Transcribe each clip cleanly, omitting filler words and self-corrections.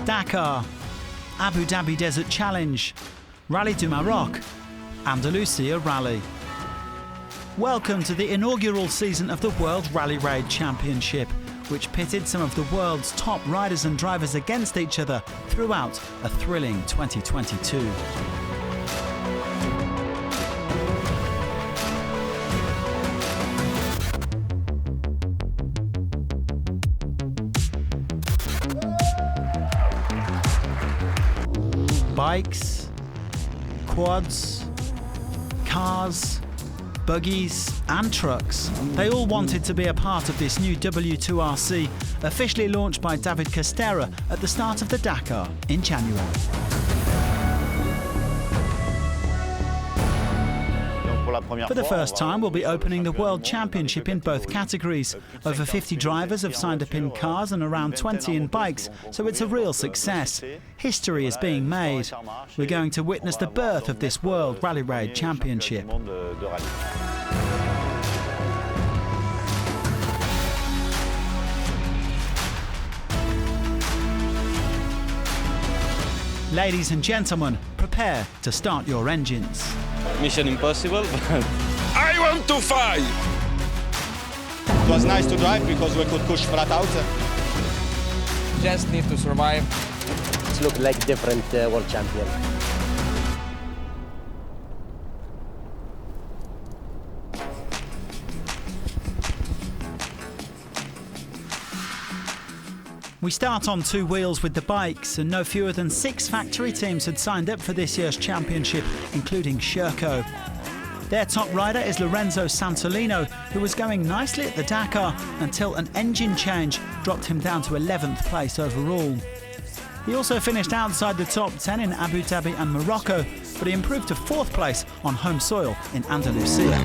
Dakar, Abu Dhabi Desert Challenge, Rallye du Maroc, Andalusia Rally. Welcome to the inaugural season of the World Rally Raid Championship, which pitted some of the world's top riders and drivers against each other throughout a thrilling 2022. Bikes, quads, cars, buggies and trucks. They all wanted to be a part of this new W2RC, officially launched by David Castera at the start of the Dakar in January. For the first time, we'll be opening the World Championship in both categories. Over 50 drivers have signed up in cars and around 20 in bikes, so it's a real success. History is being made. We're going to witness the birth of this World Rally Raid Championship. Ladies and gentlemen, prepare to start your engines. Mission impossible, but I want to fight! It was nice to drive because we could push flat out. Just need to survive. It looks like different world champion. We start on two wheels with the bikes, and no fewer than 6 factory teams had signed up for this year's championship, including Sherco. Their top rider is Lorenzo Santolino, who was going nicely at the Dakar until an engine change dropped him down to 11th place overall. He also finished outside the top 10 in Abu Dhabi and Morocco, but he improved to 4th place on home soil in Andalusia.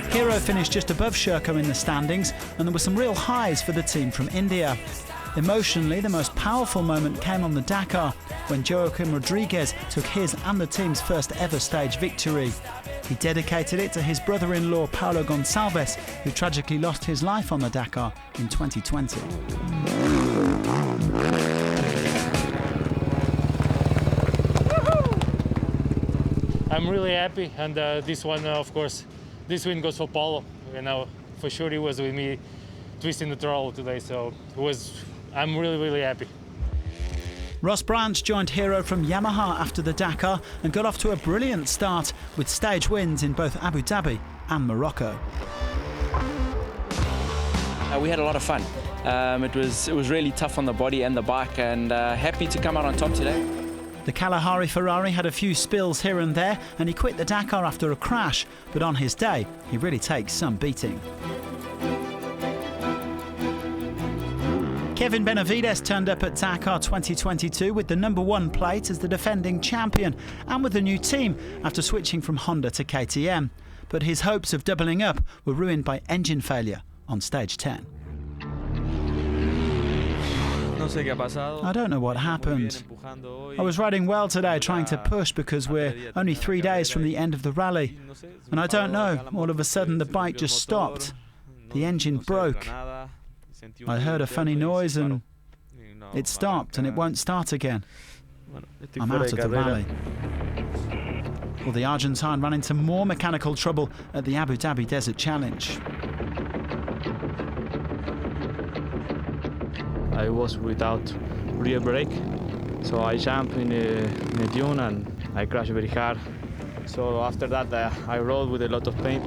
Hero finished just above Sherco in the standings, and there were some real highs for the team from India. Emotionally, the most powerful moment came on the Dakar when Joaquim Rodriguez took his and the team's first ever stage victory. He dedicated it to his brother-in-law Paulo Gonçalves, who tragically lost his life on the Dakar in 2020. I'm really happy, and this one, of course, this win goes for Paulo. You know, for sure he was with me twisting the throttle today, so I'm really happy. Ross Branch joined Hero from Yamaha after the Dakar and got off to a brilliant start with stage wins in both Abu Dhabi and Morocco. We had a lot of fun. It was really tough on the body and the bike, and happy to come out on top today. The Kalahari Ferrari had a few spills here and there, and he quit the Dakar after a crash, but on his day, he really takes some beating. Kevin Benavides turned up at Dakar 2022 with the #1 plate as the defending champion and with a new team after switching from Honda to KTM. But his hopes of doubling up were ruined by engine failure on stage 10. I don't know what happened. I was riding well today, trying to push because we're only 3 days from the end of the rally. And I don't know, all of a sudden the bike just stopped. The engine broke. I heard a funny noise and it stopped and it won't start again. I'm out of the rally. Well, the Argentine ran into more mechanical trouble at the Abu Dhabi Desert Challenge. I was without rear brake, so I jumped in a dune and I crashed very hard. So after that I rode with a lot of pain.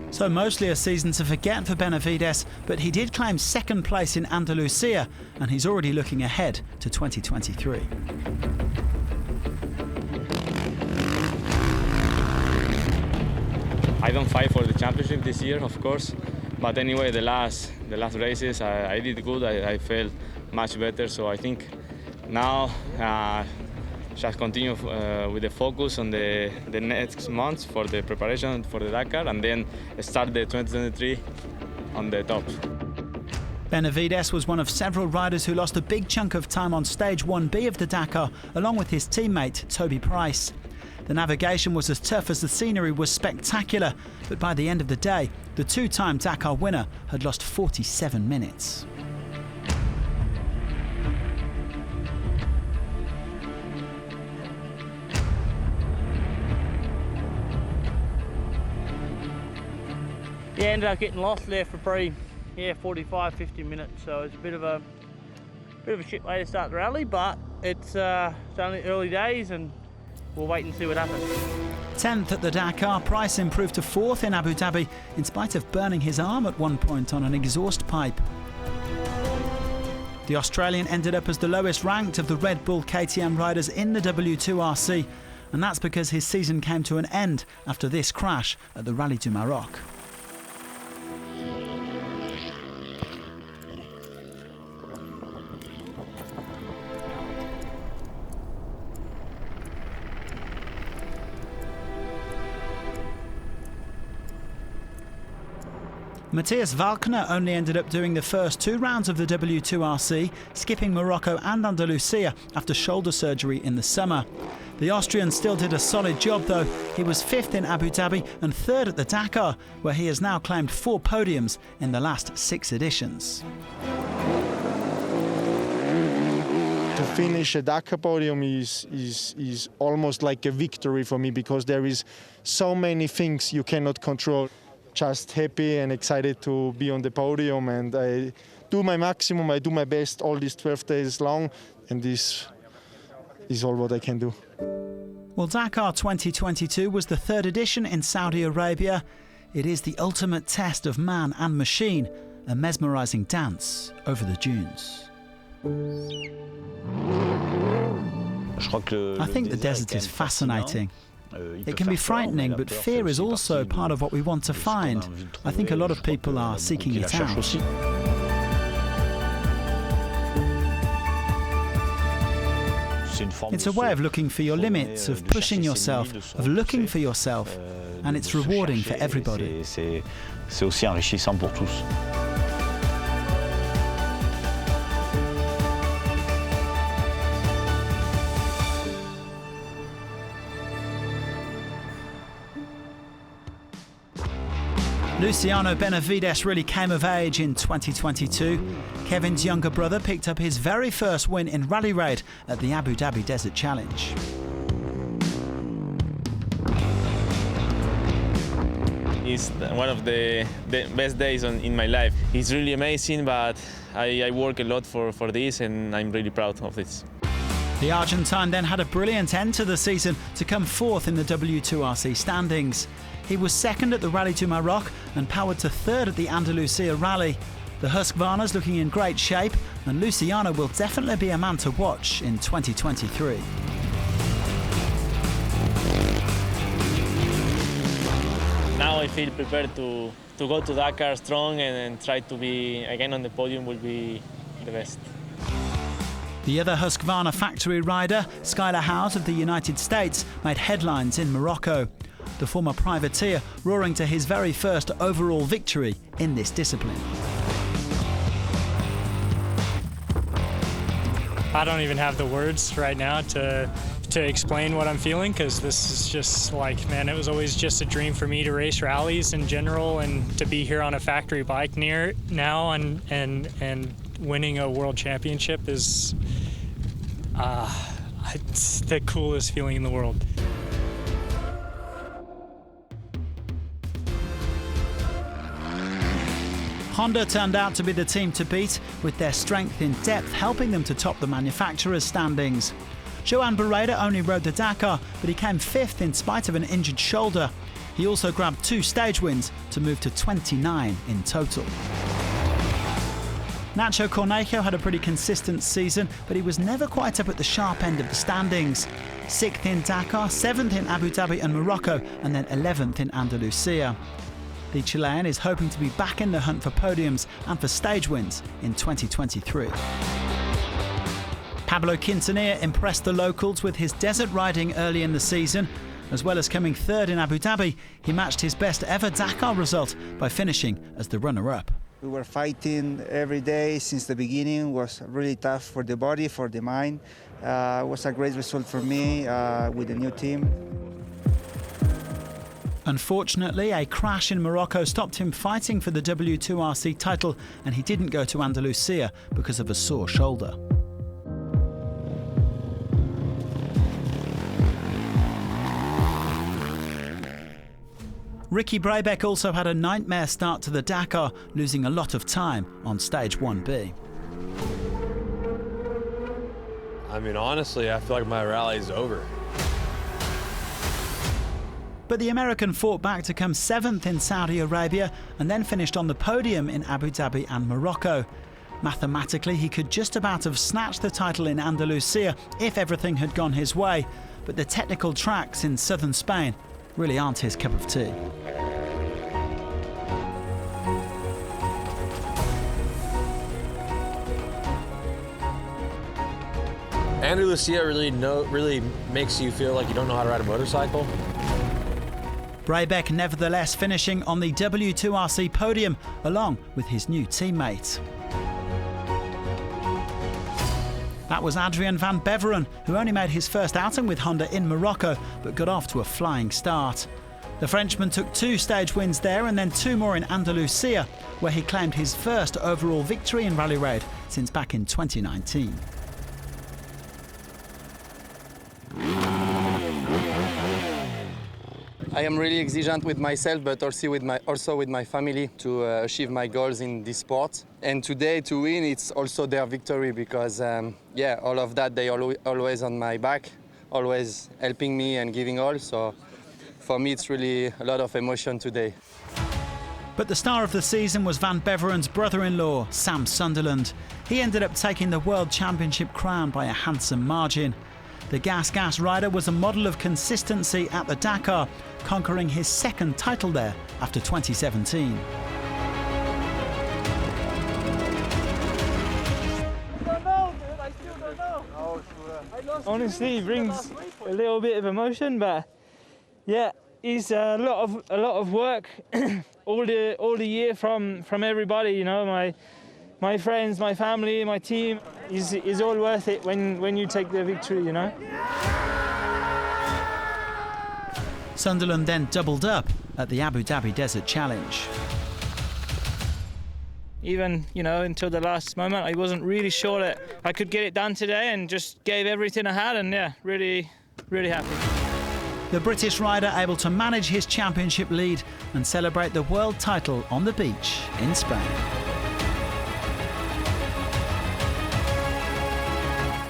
So mostly a season to forget for Benavides, but he did claim 2nd place in Andalusia, and he's already looking ahead to 2023. I don't fight for the championship this year, of course, but anyway, the last races I did good. I felt much better, so I think now just continue with the focus on the next months for the preparation for the Dakar, and then start the 2023 on the top. Benavides was one of several riders who lost a big chunk of time on stage 1B of the Dakar, along with his teammate Toby Price. The navigation was as tough as the scenery was spectacular, but by the end of the day, the 2-time Dakar winner had lost 47 minutes. Yeah, ended up getting lost there for probably 45, 50 minutes. So it's a bit of a shit way to start the rally, but it's only early days and we'll wait and see what happens. 10th at the Dakar, Price improved to 4th in Abu Dhabi in spite of burning his arm at one point on an exhaust pipe. The Australian ended up as the lowest ranked of the Red Bull KTM riders in the W2RC, and that's because his season came to an end after this crash at the Rallye du Maroc. Matthias Walkner only ended up doing the first 2 rounds of the W2RC, skipping Morocco and Andalusia after shoulder surgery in the summer. The Austrian still did a solid job though. He was 5th in Abu Dhabi and 3rd at the Dakar, where he has now claimed 4 podiums in the last 6 editions. To finish a Dakar podium is almost like a victory for me, because there is so many things you cannot control. Just happy and excited to be on the podium, and I do my maximum, I do my best all these 12 days long, and this is all what I can do. Well, Dakar 2022 was the 3rd edition in Saudi Arabia. It is the ultimate test of man and machine, a mesmerising dance over the dunes. I think the desert is fascinating. It can be frightening, but fear is also part of what we want to find. I think a lot of people are seeking it out. It's a way of looking for your limits, of pushing yourself, of looking for yourself, and it's rewarding for everybody. C'est aussi enrichissant pour tous. Luciano Benavides really came of age in 2022. Kevin's younger brother picked up his very first win in Rally Raid at the Abu Dhabi Desert Challenge. It's one of the best days in my life. It's really amazing, but I work a lot for this, and I'm really proud of this. The Argentine then had a brilliant end to the season to come 4th in the W2RC standings. He was 2nd at the Rallye du Maroc and powered to 3rd at the Andalusia Rally. The Husqvarna's looking in great shape, and Luciano will definitely be a man to watch in 2023. Now I feel prepared to go to Dakar strong and try to be again on the podium will be the best. The other Husqvarna factory rider, Skylar Howes of the United States, made headlines in Morocco. The former privateer roaring to his very first overall victory in this discipline. I don't even have the words right now to explain what I'm feeling, because this is just like, man, it was always just a dream for me to race rallies in general, and to be here on a factory bike now and winning a world championship is it's the coolest feeling in the world. Honda turned out to be the team to beat, with their strength in depth helping them to top the manufacturers' standings. Joan Barreda only rode the Dakar, but he came 5th in spite of an injured shoulder. He also grabbed 2 stage wins to move to 29 in total. Nacho Cornejo had a pretty consistent season, but he was never quite up at the sharp end of the standings. 6th in Dakar, 7th in Abu Dhabi and Morocco, and then 11th in Andalusia. The Chilean is hoping to be back in the hunt for podiums and for stage wins in 2023. Pablo Quintanilla impressed the locals with his desert riding early in the season. As well as coming 3rd in Abu Dhabi, he matched his best ever Dakar result by finishing as the runner-up. We were fighting every day since the beginning. It was really tough for the body, for the mind. It was a great result for me with the new team. Unfortunately, a crash in Morocco stopped him fighting for the W2RC title, and he didn't go to Andalusia because of a sore shoulder. Ricky Brabec also had a nightmare start to the Dakar, losing a lot of time on stage 1B. I mean, honestly, I feel like my rally is over. But the American fought back to come 7th in Saudi Arabia and then finished on the podium in Abu Dhabi and Morocco. Mathematically, he could just about have snatched the title in Andalusia if everything had gone his way, but the technical tracks in southern Spain really aren't his cup of tea. Andalusia really makes you feel like you don't know how to ride a motorcycle. Brabec nevertheless finishing on the W2RC podium along with his new teammate. That was Adrian van Beveren, who only made his first outing with Honda in Morocco but got off to a flying start. The Frenchman took 2 stage wins there and then 2 more in Andalusia, where he claimed his first overall victory in Rally Raid since back in 2019. I am really exigent with myself, but also with my family to achieve my goals in this sport. And today to win, it's also their victory because, all of that, they always on my back, always helping me and giving all. So for me, it's really a lot of emotion today. But the star of the season was Van Beveren's brother-in-law, Sam Sunderland. He ended up taking the World Championship crown by a handsome margin. The Gas rider was a model of consistency at the Dakar, conquering his 2nd title there after 2017. Honestly, it brings a little bit of emotion, but yeah, it's a lot of work all the year from everybody. You know, my friends, my family, my team is all worth it when you take the victory. You know. Sunderland then doubled up at the Abu Dhabi Desert Challenge. Even, until the last moment, I wasn't really sure that I could get it done today and just gave everything I had and yeah, really, really happy. The British rider able to manage his championship lead and celebrate the world title on the beach in Spain.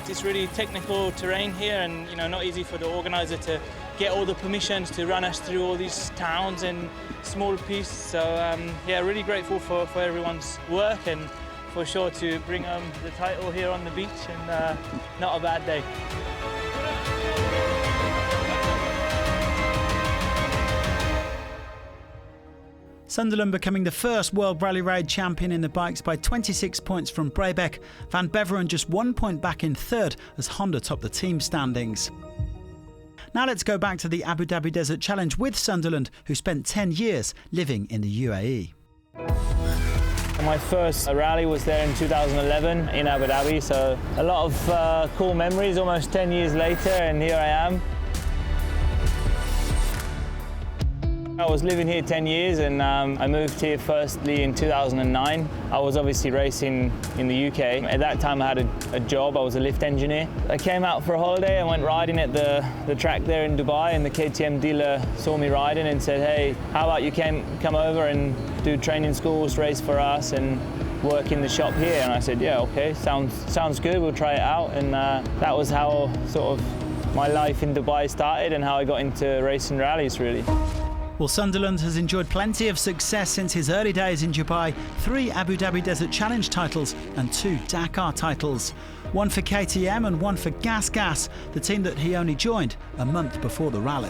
It's really technical terrain here and, not easy for the organiser to get all the permissions to run us through all these towns and small pieces. So really grateful for everyone's work and for sure to bring the title here on the beach and not a bad day. Sunderland becoming the first World Rally Raid champion in the bikes by 26 points from Brabec. Van Beveren just 1 point back in 3rd as Honda topped the team standings. Now let's go back to the Abu Dhabi Desert Challenge with Sunderland, who spent 10 years living in the UAE. My first rally was there in 2011 in Abu Dhabi, so a lot of cool memories almost 10 years later, and here I am. I was living here 10 years and I moved here firstly in 2009. I was obviously racing in the UK. At that time I had a job, I was a lift engineer. I came out for a holiday and went riding at the track there in Dubai, and the KTM dealer saw me riding and said, hey, how about you come over and do training schools, race for us and work in the shop here? And I said, yeah, okay, sounds good, we'll try it out. And that was how sort of my life in Dubai started and how I got into racing rallies really. Well, Sunderland has enjoyed plenty of success since his early days in Dubai. 3 Abu Dhabi Desert Challenge titles and 2 Dakar titles. 1 for KTM and 1 for Gas, the team that he only joined a month before the rally.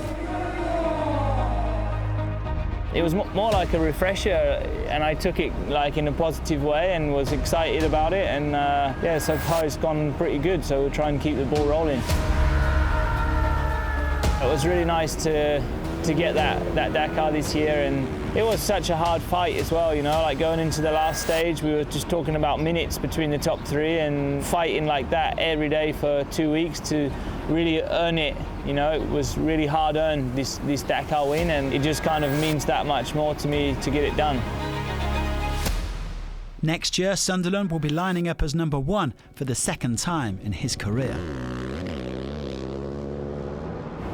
It was more like a refresher, and I took it like in a positive way and was excited about it, and so far it's gone pretty good, so we'll try and keep the ball rolling. It was really nice to get that Dakar this year, and it was such a hard fight as well, like going into the last stage we were just talking about minutes between the top 3, and fighting like that every day for 2 weeks to really earn it, it was really hard earned, this Dakar win, and it just kind of means that much more to me to get it done. Next year Sunderland will be lining up as number 1 for the 2nd time in his career.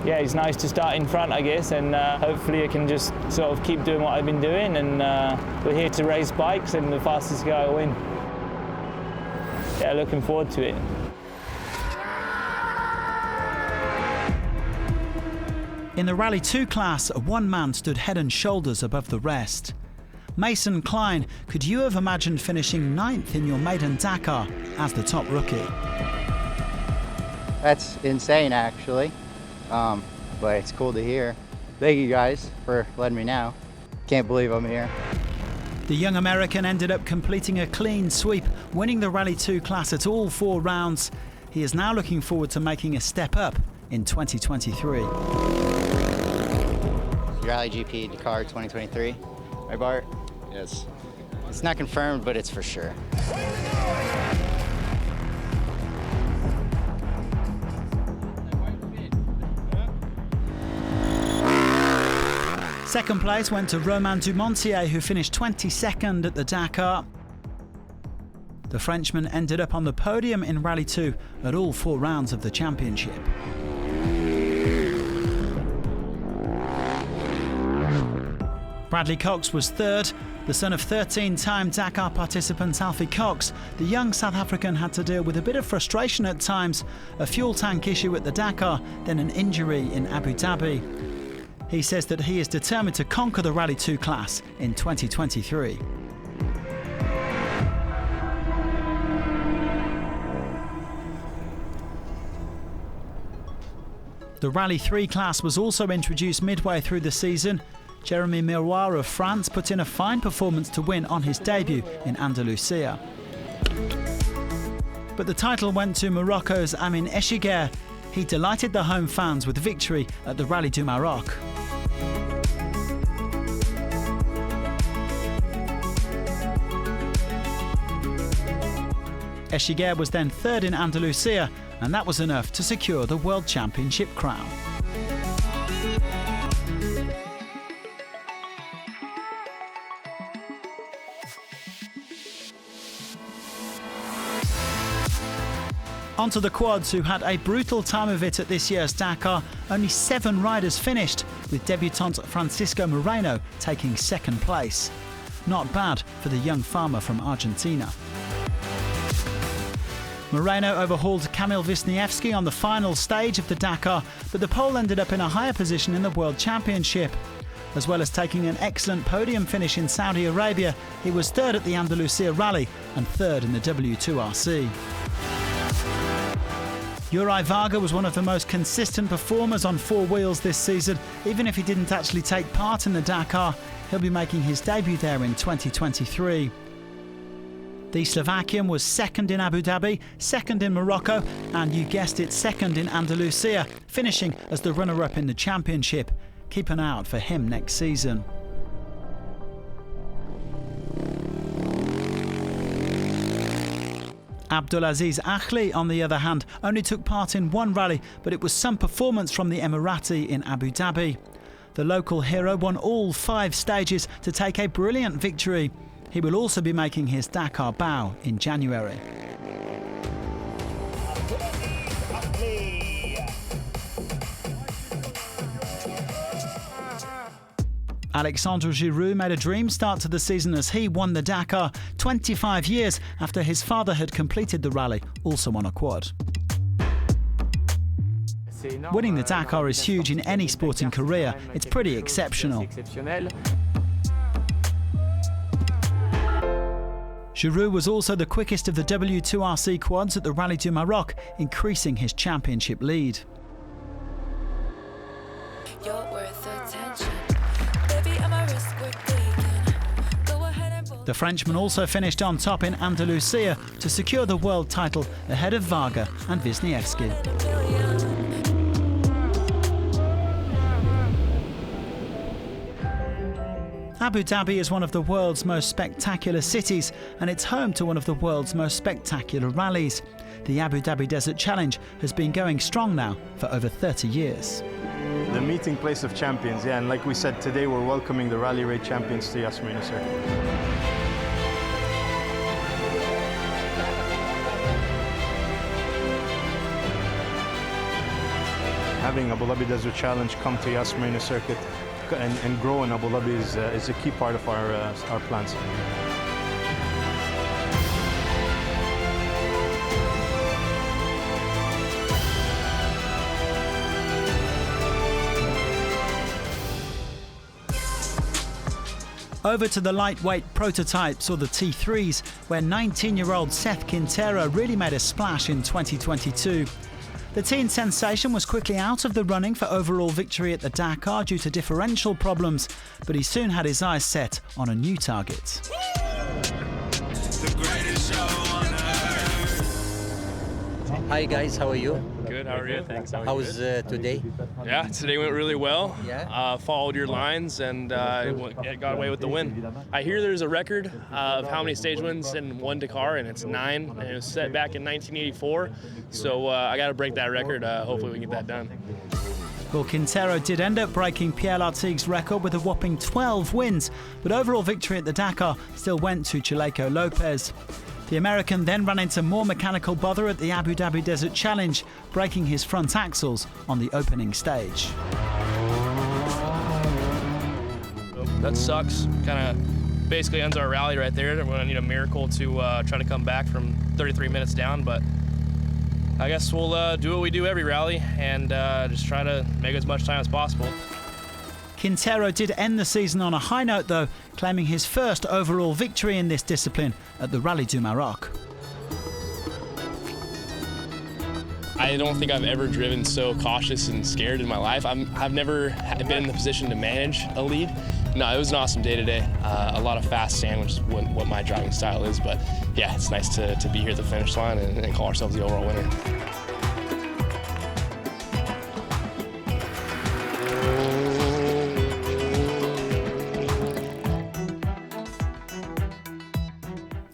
yeah, it's nice to start in front, I guess, and hopefully I can just sort of keep doing what I've been doing, and we're here to race bikes, and the fastest guy will win. Yeah, looking forward to it. In the Rally 2 class, one man stood head and shoulders above the rest. Mason Klein, could you have imagined finishing 9th in your maiden Dakar as the top rookie? That's insane, actually, but it's cool to hear. Thank you guys for letting me know. Can't believe I'm here. The young American ended up completing a clean sweep, winning the Rally 2 class at all 4 rounds. He is now looking forward to making a step up in 2023. Rally GP Dakar 2023, right, Bart? Yes. It's not confirmed, but it's for sure. Second place went to Romain Dumontier, who finished 22nd at the Dakar. The Frenchman ended up on the podium in Rally 2 at all 4 rounds of the championship. Bradley Cox was 3rd. The son of 13-time Dakar participant Alfie Cox, the young South African had to deal with a bit of frustration at times, a fuel tank issue at the Dakar, then an injury in Abu Dhabi. He says that he is determined to conquer the Rally 2 class in 2023. The Rally 3 class was also introduced midway through the season. Jeremy Miroir of France put in a fine performance to win on his debut in Andalusia. But the title went to Morocco's Amin Eschiger. He delighted the home fans with victory at the Rally du Maroc. Eschiger was then 3rd in Andalusia, and that was enough to secure the World Championship crown. Onto the quads, who had a brutal time of it at this year's Dakar. Only 7 riders finished, with debutant Francisco Moreno taking 2nd place. Not bad for the young farmer from Argentina. Moreno overhauled Kamil Wisniewski on the final stage of the Dakar, but the Pole ended up in a higher position in the World Championship. As well as taking an excellent podium finish in Saudi Arabia, he was 3rd at the Andalusia Rally and 3rd in the W2RC. Juraj Varga was one of the most consistent performers on 4 wheels this season. Even if he didn't actually take part in the Dakar, he'll be making his debut there in 2023. The Slovakian was 2nd in Abu Dhabi, 2nd in Morocco, and you guessed it, 2nd in Andalusia, finishing as the runner-up in the championship. Keep an eye out for him next season. Abdulaziz Akhli, on the other hand, only took part in 1 rally, but it was some performance from the Emirati in Abu Dhabi. The local hero won all 5 stages to take a brilliant victory. He will also be making his Dakar bow in January. Alexandre Giroud made a dream start to the season as he won the Dakar 25 years after his father had completed the rally, also on a quad. Winning the Dakar is huge in any sporting career. It's pretty exceptional. Giroud was also the quickest of the W2RC quads at the Rally du Maroc, increasing his championship lead. The Frenchman also finished on top in Andalusia to secure the world title ahead of Varga and Wisniewski. Abu Dhabi is one of the world's most spectacular cities, and it's home to one of the world's most spectacular rallies. The Abu Dhabi Desert Challenge has been going strong now for over 30 years. The meeting place of champions, yeah, and like we said, today we're welcoming the Rally Raid champions to Yas Marina Circuit. having Abu Dhabi Desert Challenge come to Yas Marina Circuit and grow in Abu Dhabi is a key part of our plans. Over to the lightweight prototypes, or the T3s, where 19-year-old Seth Quintero really made a splash in 2022. The teen sensation was quickly out of the running for overall victory at the Dakar due to differential problems, but he soon had his eyes set on a new target. Hi guys, how are you? Good, how are you? Thanks. How was today? Yeah, today went really well. Yeah. Followed your lines and it got away with the win. I hear there's a record of how many stage wins in one Dakar, and it's 9, and it was set back in 1984. So I got to break that record. Hopefully we can get that done. Well, Quintero did end up breaking Pierre Lartigue's record with a whopping 12 wins, but overall victory at the Dakar still went to Chaleco Lopez. The American then ran into more mechanical bother at the Abu Dhabi Desert Challenge, breaking his front axles on the opening stage. That sucks. Kind of basically ends our rally right there. We're going to need a miracle to try to come back from 33 minutes down, but I guess we'll do what we do every rally and just try to make as much time as possible. Quintero did end the season on a high note though, claiming his first overall victory in this discipline at the Rallye du Maroc. I don't think I've ever driven so cautious and scared in my life. I've never been in the position to manage a lead. No, it was an awesome day today. A lot of fast sand, which is what my driving style is, but yeah, it's nice to be here at the finish line and call ourselves the overall winner.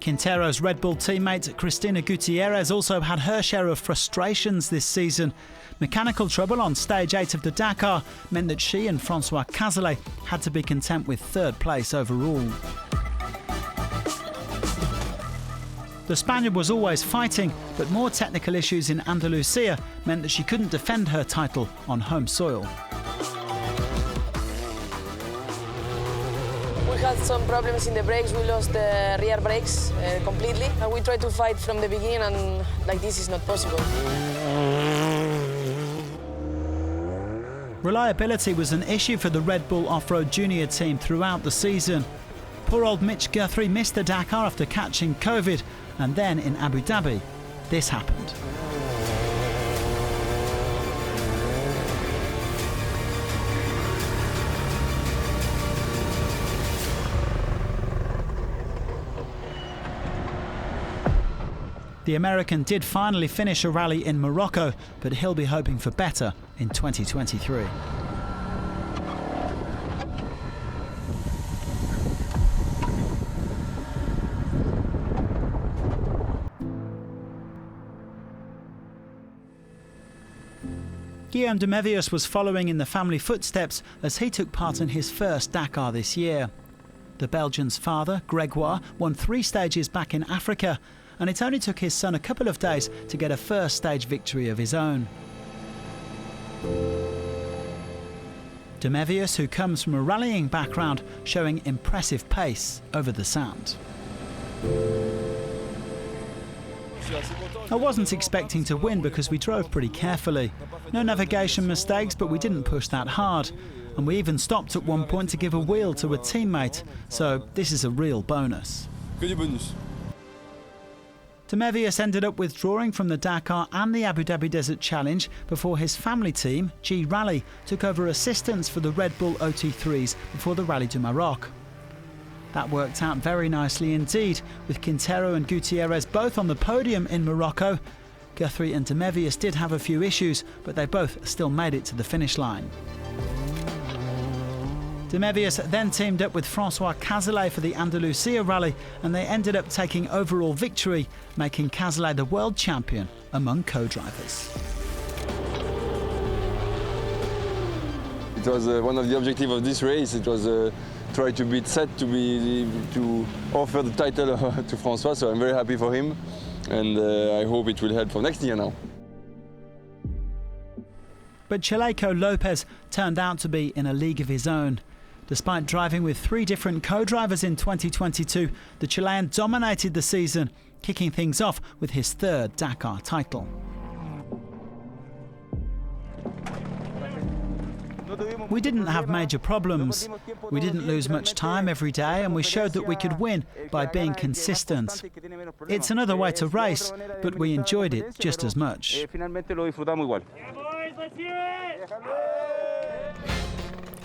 Quintero's Red Bull teammate Cristina Gutierrez also had her share of frustrations this season. Mechanical trouble on stage 8 of the Dakar meant that she and Francois Cazalet had to be content with 3rd place overall. The Spaniard was always fighting, but more technical issues in Andalusia meant that she couldn't defend her title on home soil. We had some problems in the brakes. We lost the rear brakes completely. And we tried to fight from the beginning, and like this is not possible. Reliability was an issue for the Red Bull Off-Road Junior team throughout the season. Poor old Mitch Guthrie missed the Dakar after catching COVID, and then in Abu Dhabi, this happened. The American did finally finish a rally in Morocco, but he'll be hoping for better in 2023. Guillaume de Mévius was following in the family footsteps as he took part in his first Dakar this year. The Belgian's father, Gregoire, won 3 stages back in Africa, and it only took his son a couple of days to get a first stage victory of his own. De Mévius, who comes from a rallying background, showing impressive pace over the sand. I wasn't expecting to win because we drove pretty carefully. No navigation mistakes, but we didn't push that hard. And we even stopped at one point to give a wheel to a teammate, so this is a real bonus. De Mévius ended up withdrawing from the Dakar and the Abu Dhabi Desert Challenge before his family team, G Rally, took over assistance for the Red Bull OT3s before the Rallye du Maroc. That worked out very nicely indeed, with Quintero and Gutierrez both on the podium in Morocco. Guthrie and De Mévius did have a few issues, but they both still made it to the finish line. De Mévius then teamed up with Francois Cazalet for the Andalusia Rally, and they ended up taking overall victory, making Cazalet the world champion among co-drivers. It was one of the objectives of this race. It was try to beat Seth to offer the title to Francois, so I'm very happy for him, and I hope it will help for next year now. But Chaleco Lopez turned out to be in a league of his own. Despite driving with 3 different co-drivers in 2022, the Chilean dominated the season, kicking things off with his 3rd Dakar title. We didn't have major problems. We didn't lose much time every day, and we showed that we could win by being consistent. It's another way to race, but we enjoyed it just as much.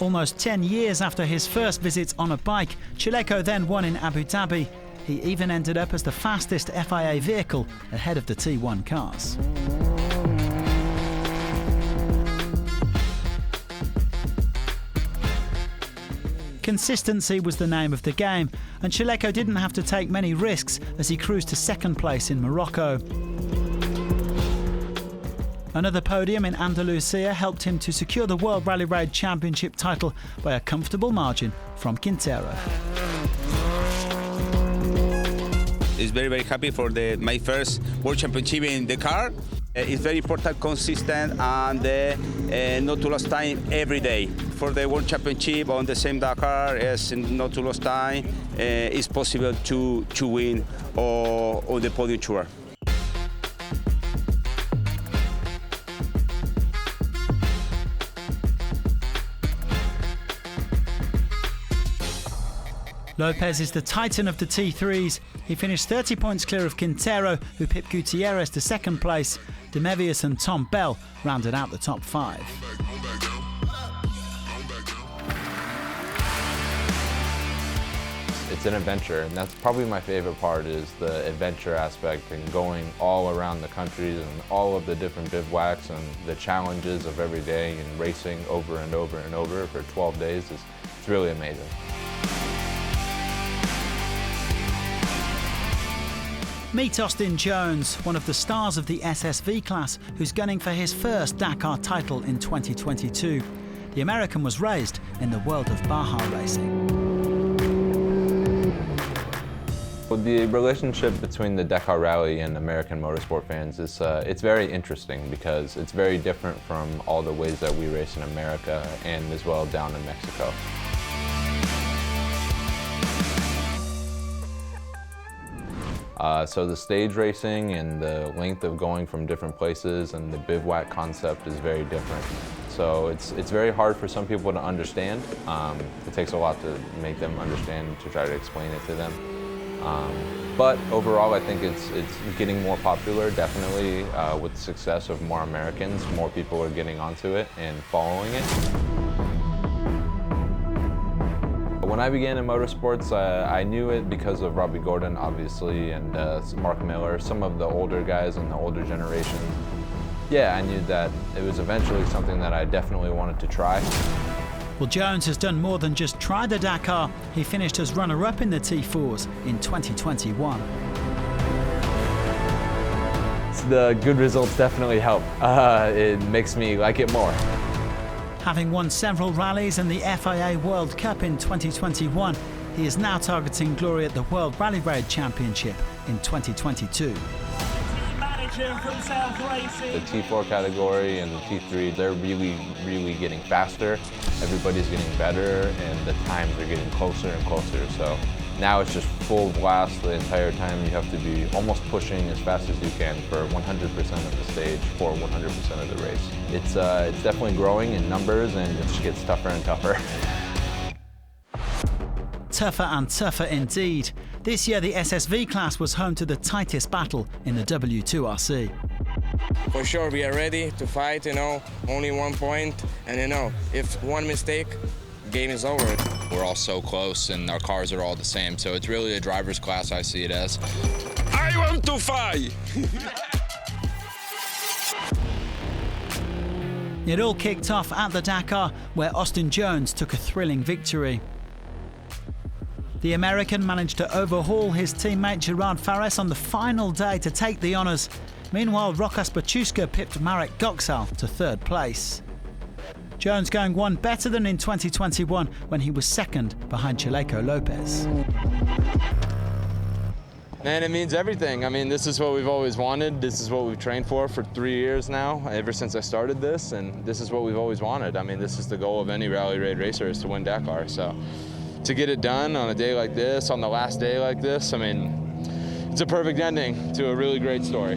Almost 10 years after his first visit on a bike, Chaleco then won in Abu Dhabi. He even ended up as the fastest FIA vehicle ahead of the T1 cars. Consistency was the name of the game, and Chaleco didn't have to take many risks as he cruised to 2nd place in Morocco. Another podium in Andalusia helped him to secure the World Rally Raid Championship title by a comfortable margin from Quintero. It's very happy for my first World Championship in the car. It's very important, consistent, and not to lose time every day. For the World Championship on the same Dakar, as not to lose time, it's possible to win on the podium tour. Lopez is the titan of the T3s. He finished 30 points clear of Quintero, who pipped Gutierrez to 2nd place. Demevius and Tom Bell rounded out the top 5. It's an adventure, and that's probably my favorite part, is the adventure aspect and going all around the countries and all of the different bivouacs and the challenges of every day and racing over and over and over for 12 days. It's really amazing. Meet Austin Jones, one of the stars of the SSV class, who's gunning for his first Dakar title in 2022. The American was raised in the world of Baja racing. Well, the relationship between the Dakar Rally and American motorsport fans is it's very interesting because it's very different from all the ways that we race in America and as well down in Mexico. So the stage racing and the length of going from different places and the bivouac concept is very different. So it's very hard for some people to understand. It takes a lot to make them understand, to try to explain it to them. But overall, I think it's getting more popular, definitely. With the success of more Americans, more people are getting onto it and following it. When I began in motorsports, I knew it because of Robbie Gordon, obviously, and Mark Miller, some of the older guys in the older generation. Yeah, I knew that it was eventually something that I definitely wanted to try. Well, Jones has done more than just try the Dakar. He finished as runner-up in the T4s in 2021. The good results definitely help. It makes me like it more. Having won several rallies and the FIA World Cup in 2021, he is now targeting glory at the World Rally Raid Championship in 2022. The T4 category and the T3, they're really getting faster. Everybody's getting better and the times are getting closer and closer. So now it's just full blast the entire time. You have to be almost pushing as fast as you can for 100% of the stage for 100% of the race. It's definitely growing in numbers and it just gets tougher and tougher. Tougher and tougher indeed. This year the SSV class was home to the tightest battle in the W2RC. For sure, we are ready to fight, only 1 point, and if one mistake, game is over. We're all so close and our cars are all the same, so it's really a driver's class, I see it as. I want to fight! It all kicked off at the Dakar, where Austin Jones took a thrilling victory. The American managed to overhaul his teammate Gerard Fares on the final day to take the honours. Meanwhile, Rokas Bachuska pipped Marek Goksal to 3rd place. Jones going one better than in 2021 when he was 2nd behind Chaleco Lopez. And it means everything. I mean, this is what we've always wanted. This is what we've trained for 3 years now, ever since I started this, and this is what we've always wanted. I mean, this is the goal of any Rally Raid racer, is to win Dakar. So to get it done on a day like this, on the last day like this, I mean, it's a perfect ending to a really great story.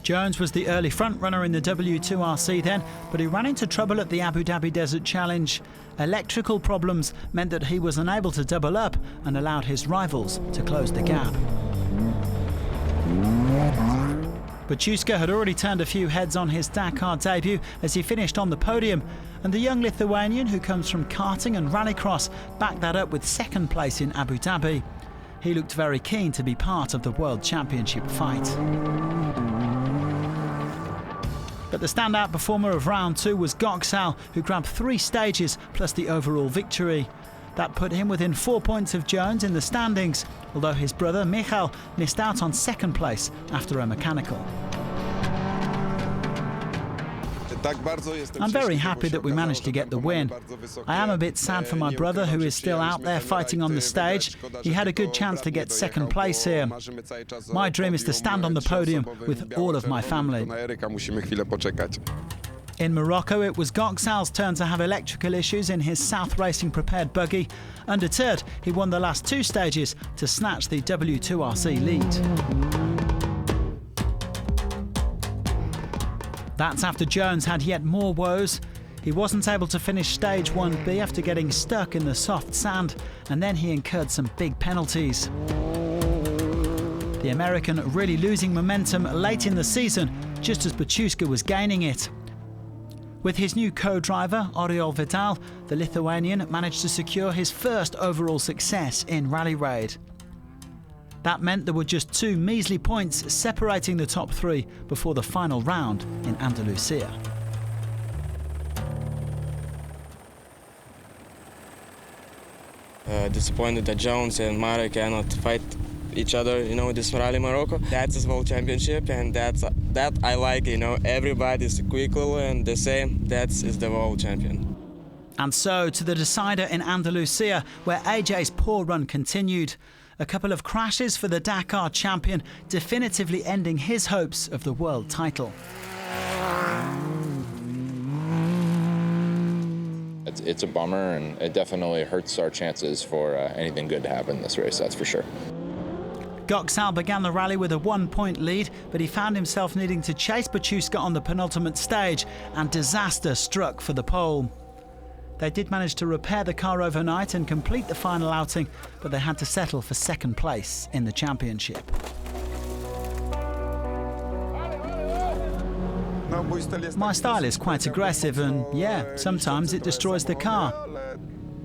Jones was the early front-runner in the W2RC then, but he ran into trouble at the Abu Dhabi Desert Challenge. Electrical problems meant that he was unable to double up and allowed his rivals to close the gap. Baciuszka had already turned a few heads on his Dakar debut as he finished on the podium, and the young Lithuanian, who comes from karting and rallycross, backed that up with second place in Abu Dhabi. He looked very keen to be part of the World Championship fight. But the standout performer of round 2 was Göksel, who grabbed 3 stages plus the overall victory. That put him within 4 points of Jones in the standings, although his brother Michal missed out on second place after a mechanical. I'm very happy that we managed to get the win. I am a bit sad for my brother, who is still out there fighting on the stage. He had a good chance to get second place here. My dream is to stand on the podium with all of my family. In Morocco, it was Göksel's turn to have electrical issues in his South Racing prepared buggy. Undeterred, he won the last 2 stages to snatch the W2RC lead. That's after Jones had yet more woes. He wasn't able to finish stage 1B after getting stuck in the soft sand, and then he incurred some big penalties. The American really losing momentum late in the season, just as Baciuszka was gaining it. With his new co-driver, Oriol Vidal, the Lithuanian managed to secure his first overall success in Rally Raid. That meant there were just 2 measly points separating the top 3 before the final round in Andalusia. Disappointed that Jones and Mara cannot fight each other, you know, this Rally Morocco. That's his World Championship, and that I like, you know, everybody's equal and the same. That is the World Champion. And so to the decider in Andalusia, where AJ's poor run continued. A couple of crashes for the Dakar champion, definitively ending his hopes of the world title. It's a bummer, and it definitely hurts our chances for anything good to happen in this race, that's for sure. Göksel began the rally with a 1-point lead, but he found himself needing to chase Baciuszka on the penultimate stage, and disaster struck for the pole. They did manage to repair the car overnight and complete the final outing, but they had to settle for second place in the championship. My style is quite aggressive and, yeah, sometimes it destroys the car.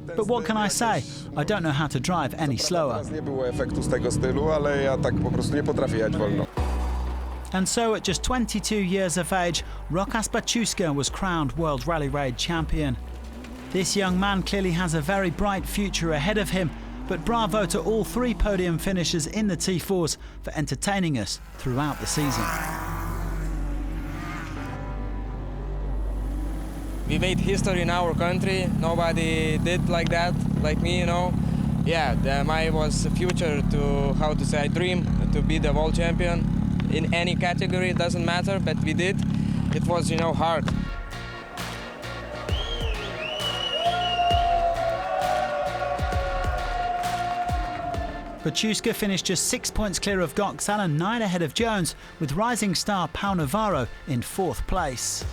But what can I say? I don't know how to drive any slower. And so at just 22 years of age, Łukasz Baciuszka was crowned World Rally Raid champion. This young man clearly has a very bright future ahead of him, but bravo to all 3 podium finishers in the T4s for entertaining us throughout the season. We made history in our country. Nobody did like that, like me, you know. Yeah, my was a future to, how to say, dream to be the world champion in any category, it doesn't matter, but we did. It was, you know, hard. Baciuszka finished just 6 points clear of Göksel and 9 ahead of Jones, with rising star Pau Navarro in 4th place.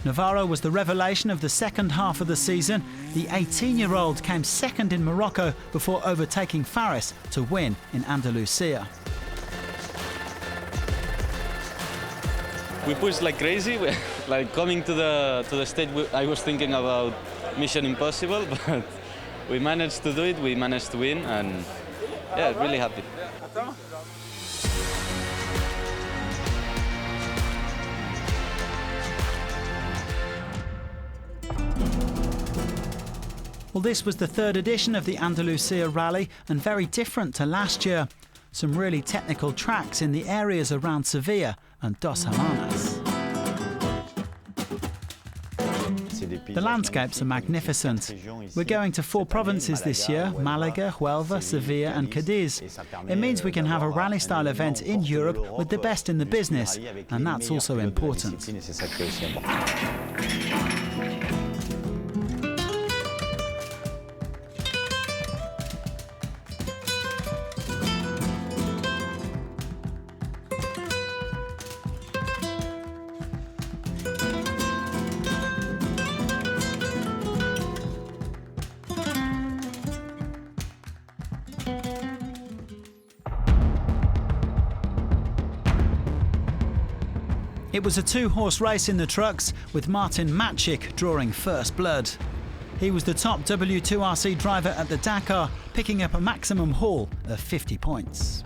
Navarro was the revelation of the second half of the season. The 18-year-old came second in Morocco before overtaking Faris to win in Andalusia. We pushed like crazy. Like coming to the stage, I was thinking about Mission Impossible, but we managed to do it. We managed to win, and yeah, really happy. Well, this was the 3rd edition of the Andalusia Rally, and very different to last year. Some really technical tracks in the areas around Sevilla and Dos Hermanas. The landscapes are magnificent. We're going to 4 provinces this year: Malaga, Huelva, Sevilla and Cadiz. It means we can have a rally-style event in Europe with the best in the business, and that's also important. It was a 2-horse race in the trucks, with Martin Maciek drawing first blood. He was the top W2RC driver at the Dakar, picking up a maximum haul of 50 points.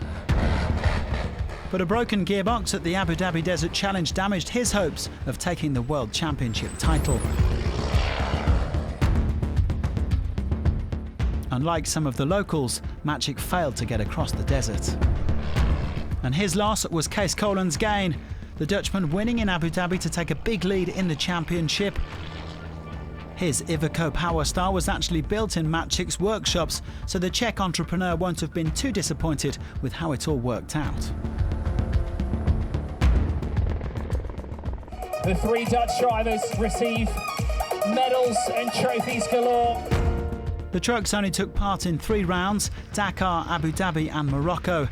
But a broken gearbox at the Abu Dhabi Desert Challenge damaged his hopes of taking the World Championship title. Unlike some of the locals, Maciek failed to get across the desert. And his loss was Kees Kolen's gain, the Dutchman winning in Abu Dhabi to take a big lead in the championship. His Iveco Powerstar was actually built in Maciek's workshops, so the Czech entrepreneur won't have been too disappointed with how it all worked out. The 3 Dutch drivers receive medals and trophies galore. The trucks only took part in 3 rounds: Dakar, Abu Dhabi and Morocco.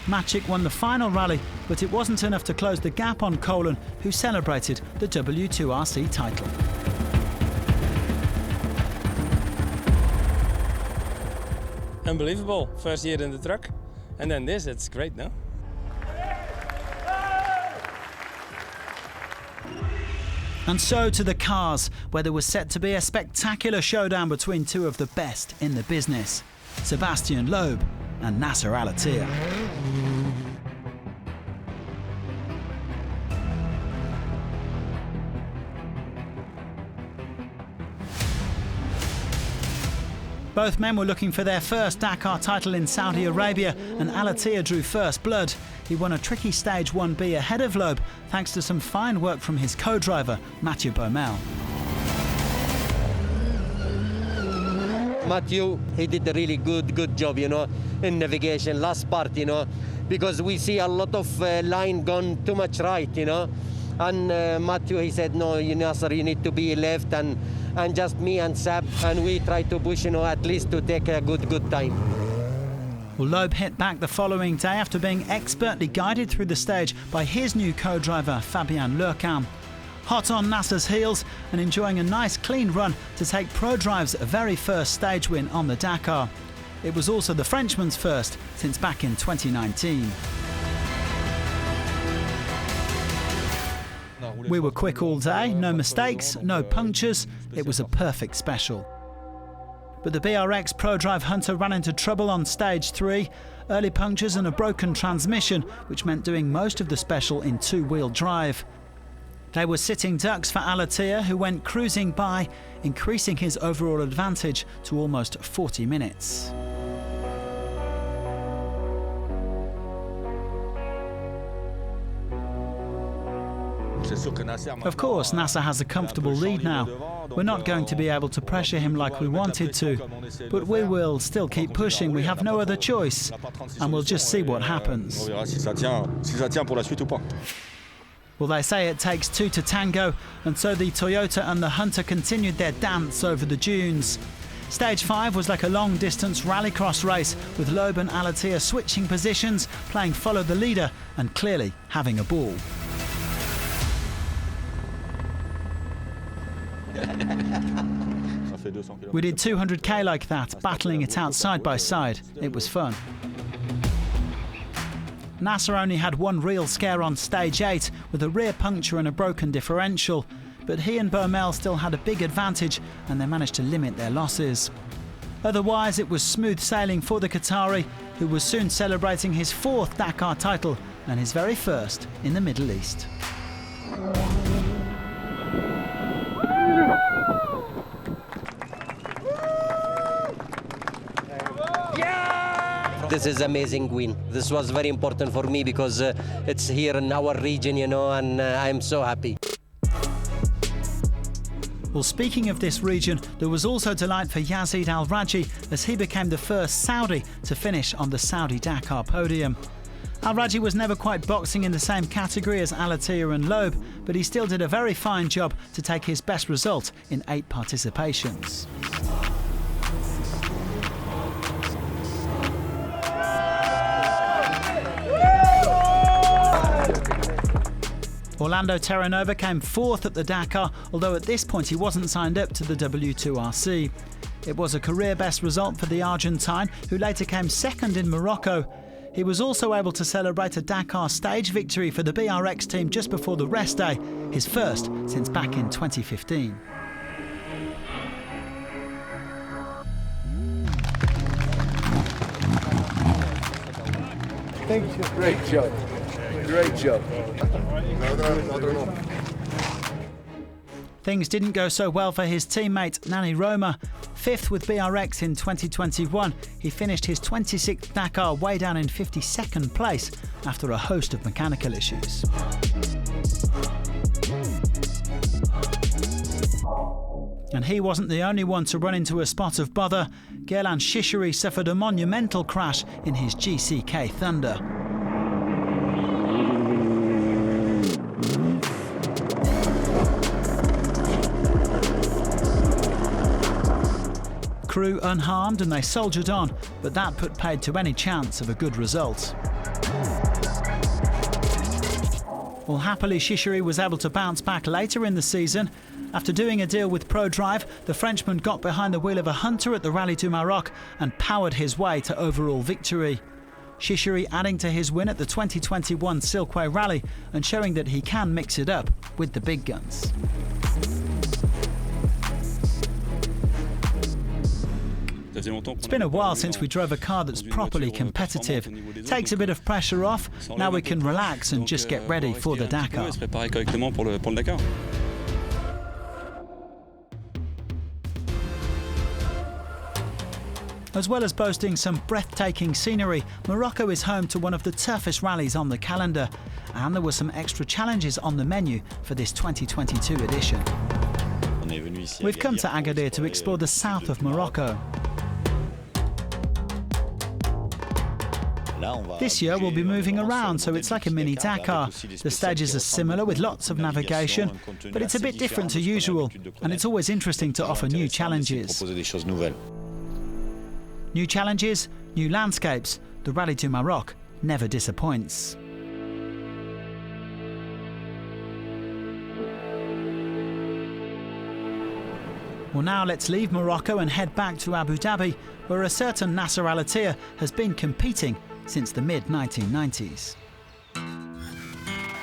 Maciek won the final rally, but it wasn't enough to close the gap on Kolen, who celebrated the W2RC title. Unbelievable, first year in the truck, and then this, it's great, no? And so to the cars, where there was set to be a spectacular showdown between 2 of the best in the business: Sebastian Loeb and Nasser Al-Attiyah. Both men were looking for their first Dakar title in Saudi Arabia, and Al-Attiyah drew first blood. He won a tricky Stage 1B ahead of Loeb, thanks to some fine work from his co-driver, Mathieu Baumel. Mathieu, he did a really good job, you know, in navigation, last part, you know, because we see a lot of line gone too much right, you know. And Mathieu, he said, no, Nasser, you need to be left, and just me and Sab, and we try to push, you know, at least to take a good time. Well, Loeb hit back the following day after being expertly guided through the stage by his new co-driver, Fabien Lurcan. Hot on Nasser's heels and enjoying a nice clean run to take ProDrive's very first stage win on the Dakar. It was also the Frenchman's first since back in 2019. We were quick all day, no mistakes, no punctures. It was a perfect special. But the BRX ProDrive Hunter ran into trouble on stage 3, early punctures and a broken transmission, which meant doing most of the special in 2-wheel drive. They were sitting ducks for Al-Attiyah, who went cruising by, increasing his overall advantage to almost 40 minutes. Of course, Nasser has a comfortable lead now. We're not going to be able to pressure him like we wanted to, but we will still keep pushing. We have no other choice, and we'll just see what happens. Well, they say it takes 2 to tango, and so the Toyota and the Hunter continued their dance over the dunes. Stage 5 was like a long-distance rallycross race, with Loeb and Al-Attiyah switching positions, playing follow the leader, and clearly having a ball. We did 200k like that, battling it out side by side. It was fun. Nasser only had one real scare on stage 8 with a rear puncture and a broken differential, but he and Baumel still had a big advantage and they managed to limit their losses. Otherwise, it was smooth sailing for the Qatari, who was soon celebrating his 4th Dakar title and his very first in the Middle East. This is amazing win. This was very important for me because it's here in our region, you know, and I'm so happy. Well, speaking of this region, there was also delight for Yazid Al-Rajhi as he became the first Saudi to finish on the Saudi Dakar podium. Al-Rajhi was never quite boxing in the same category as Al-Attiyah and Loeb, but he still did a very fine job to take his best result in 8 participations. Orlando Terranova came 4th at the Dakar, although at this point he wasn't signed up to the W2RC. It was a career best result for the Argentine, who later came 2nd in Morocco. He was also able to celebrate a Dakar stage victory for the BRX team just before the rest day, his first since back in 2015. Thank you. Great job. Great job. Things didn't go so well for his teammate Nani Roma. 5th with BRX in 2021, he finished his 26th Dakar way down in 52nd place after a host of mechanical issues. And he wasn't the only one to run into a spot of bother. Guerlain Chichery suffered a monumental crash in his GCK Thunder. Crew unharmed and they soldiered on, but that put paid to any chance of a good result. Well, happily Chichery was able to bounce back later in the season. After doing a deal with ProDrive, the Frenchman got behind the wheel of a Hunter at the Rallye du Maroc and powered his way to overall victory. Chichery adding to his win at the 2021 Silkway Rally and showing that he can mix it up with the big guns. It's been a while since we drove a car that's properly competitive. Takes a bit of pressure off, now we can relax and just get ready for the Dakar. As well as boasting some breathtaking scenery, Morocco is home to one of the toughest rallies on the calendar, and there were some extra challenges on the menu for this 2022 edition. We've come to Agadir to explore the south of Morocco. This year we'll be moving around, so it's like a mini Dakar. The stages are similar with lots of navigation, but it's a bit different to usual, and it's always interesting to offer new challenges. New challenges, new landscapes. The Rallye du Maroc never disappoints. Well, now let's leave Morocco and head back to Abu Dhabi, where a certain Nasser Al-Attiyah has been competing since the mid-1990s.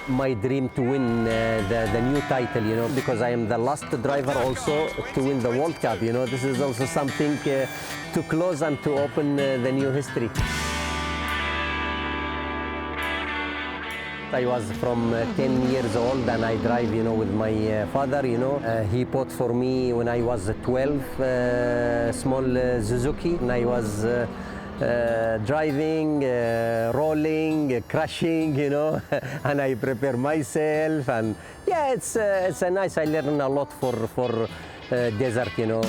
My dream to win the new title, you know, because I am the last driver also to win the World Cup, you know. This is also something to close and to open the new history. I was from 10 years old and I drive, you know, with my father, you know. He bought for me when I was 12, small Suzuki, and I was driving, rolling, crashing, you know, and I prepare myself, and yeah, it's a nice. I learn a lot for desert, you know.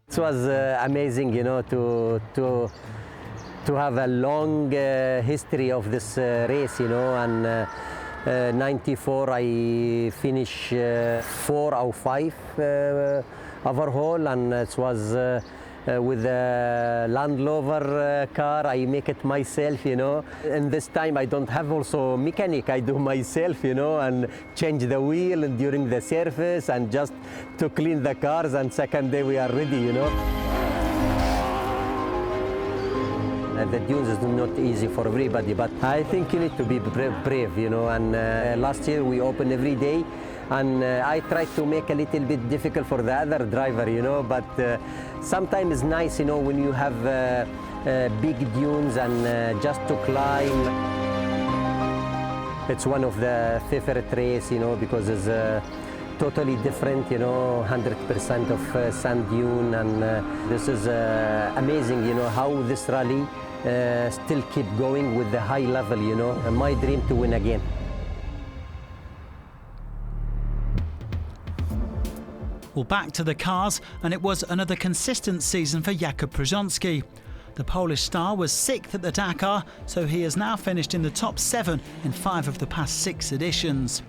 It was amazing, you know, to have a long history of this race, you know, and 94 I finished 4 or 5 overhaul, and it was with a Land Rover car. I make it myself, you know, and this time I don't have also mechanic. I do myself, you know, and change the wheel and during the service and just to clean the cars, and second day we are ready, you know. The dunes is not easy for everybody, but I think you need to be brave, you know, and last year we opened every day, and I tried to make a little bit difficult for the other driver, you know, but sometimes it's nice, you know, when you have big dunes and just to climb. It's one of the favorite race, you know, because it's totally different, you know, 100% of sand dune, and this is amazing, you know, how this rally still keep going with the high level, you know, and my dream to win again. Well, back to the cars, and it was another consistent season for Jakub Przonski. The Polish star was 6th at the Dakar, so he has now finished in the top 7 in 5 of the past 6 editions.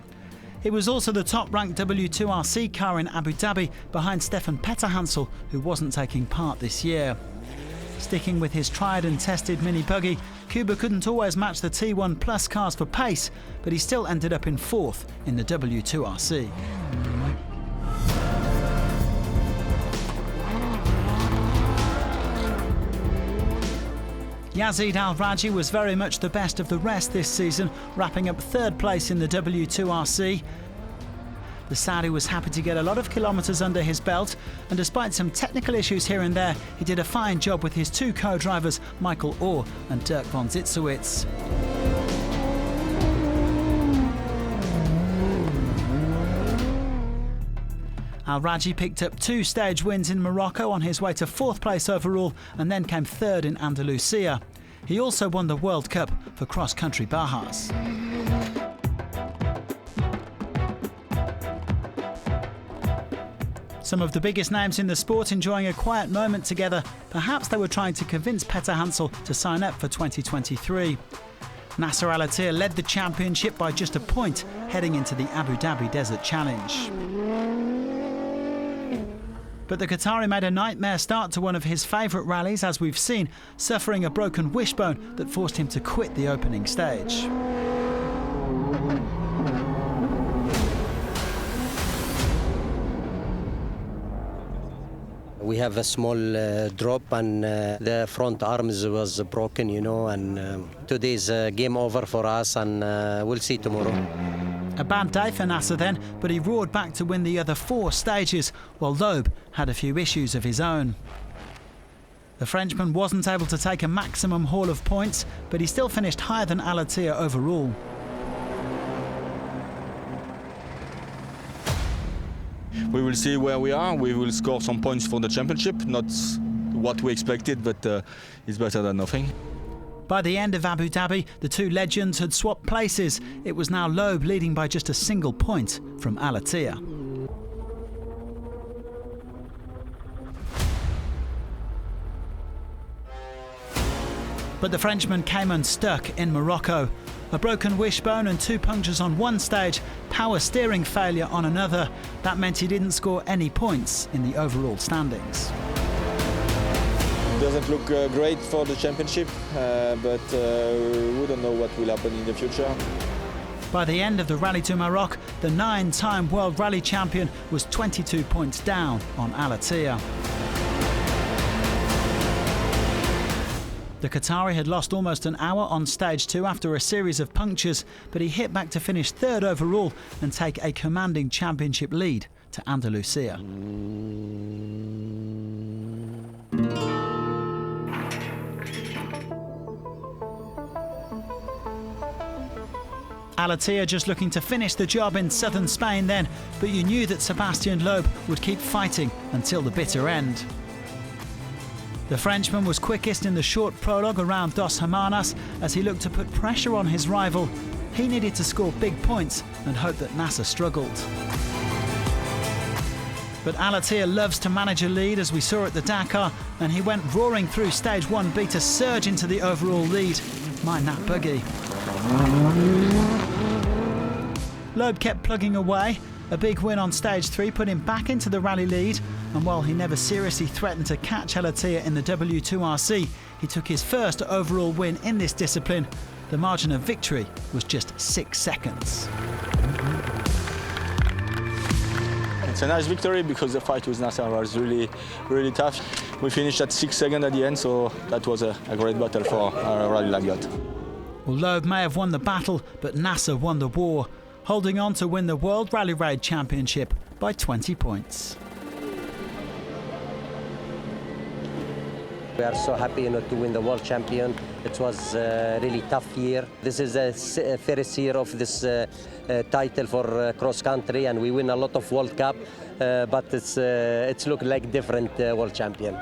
He was also the top-ranked W2RC car in Abu Dhabi, behind Stefan Petterhansel, who wasn't taking part this year. Sticking with his tried and tested mini buggy, Kuba couldn't always match the T1 Plus cars for pace, but he still ended up in 4th in the W2RC. Yazid Al-Rajhi was very much the best of the rest this season, wrapping up 3rd place in the W2RC. The Saudi was happy to get a lot of kilometres under his belt, and despite some technical issues here and there, he did a fine job with his 2 co-drivers, Michael Orr and Dirk von Zitzowitz. Al-Rajhi picked up 2 stage wins in Morocco on his way to 4th place overall, and then came 3rd in Andalusia. He also won the World Cup for cross-country Bajas. Some of the biggest names in the sport enjoying a quiet moment together. Perhaps they were trying to convince Petterhansel to sign up for 2023. Nasser Al-Attiyah led the championship by just a point, heading into the Abu Dhabi Desert Challenge. But the Qatari made a nightmare start to one of his favourite rallies, as we've seen, suffering a broken wishbone that forced him to quit the opening stage. We have a small drop, and the front arms was broken, you know, and today's game over for us, and we'll see tomorrow. A bad day for Nasser then, but he roared back to win the other 4 stages, while Loeb had a few issues of his own. The Frenchman wasn't able to take a maximum haul of points, but he still finished higher than Al-Attiyah overall. We will see where we are. We will score some points for the championship, not what we expected, but it's better than nothing. By the end of Abu Dhabi, the 2 legends had swapped places. It was now Loeb leading by just a single point from Al-Attiyah. But the Frenchman came unstuck in Morocco. A broken wishbone and 2 punctures on one stage, power steering failure on another. That meant he didn't score any points in the overall standings. Doesn't look great for the championship, but we don't know what will happen in the future. By the end of the Rally to Maroc, the 9-time World Rally champion was 22 points down on Al-Attiyah. The Qatari had lost almost an hour on stage 2 after a series of punctures, but he hit back to finish 3rd overall and take a commanding championship lead to Andalusia. Al-Attiyah just looking to finish the job in southern Spain then, but you knew that Sebastian Loeb would keep fighting until the bitter end. The Frenchman was quickest in the short prologue around Dos Hermanas as he looked to put pressure on his rival. He needed to score big points and hoped that Nasser struggled. But Al-Attiyah loves to manage a lead, as we saw at the Dakar, and he went roaring through stage 1B to surge into the overall lead. Mind that buggy. Loeb kept plugging away. A big win on stage 3 put him back into the rally lead, and while he never seriously threatened to catch Al-Attiyah in the W2RC, he took his first overall win in this discipline. The margin of victory was just 6 seconds. It's a nice victory because the fight with Nasser was really, really tough. We finished at 6 seconds at the end, so that was a great battle for Rally Laguiot. Well, Loeb may have won the battle, but Nasser won the war, holding on to win the World Rally Raid Championship by 20 points. We are so happy to win the world champion. It was a really tough year. This is the first year of this title for cross country, and we win a lot of World Cup, but it's look like different world champion.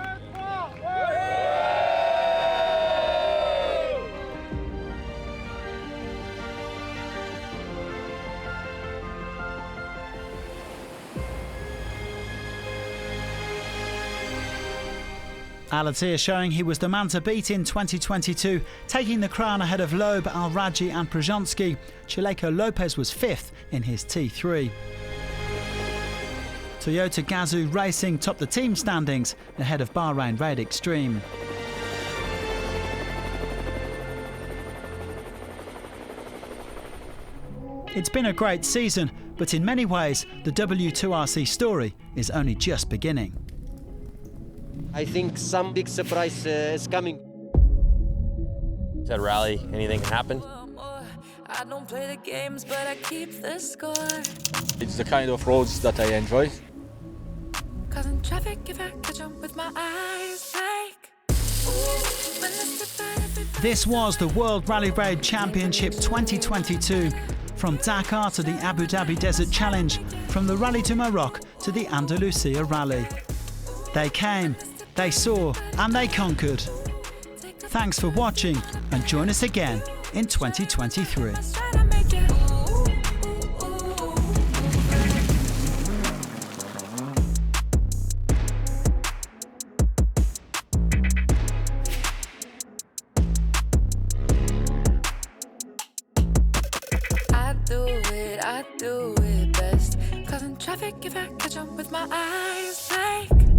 Al-Attiyah showing he was the man to beat in 2022, taking the crown ahead of Loeb, Al-Rajhi and Przonski. Chaleco Lopez was 5th in his T3. Toyota Gazoo Racing topped the team standings ahead of Bahrain Raid Extreme. It's been a great season, but in many ways the W2RC story is only just beginning. I think some big surprise is coming. It's a rally, anything can happen. I don't play the games, but I keep the score. It's the kind of roads that I enjoy. Causing traffic if I catch up with my eyes like. This was the World Rally Raid Championship 2022. From Dakar to the Abu Dhabi Desert Challenge, from the Rally du Maroc to the Andalusia Rally. They came, they saw, and they conquered. Thanks for watching, and join us again in 2023. I do it best. Causing traffic if I catch up with my eyes like.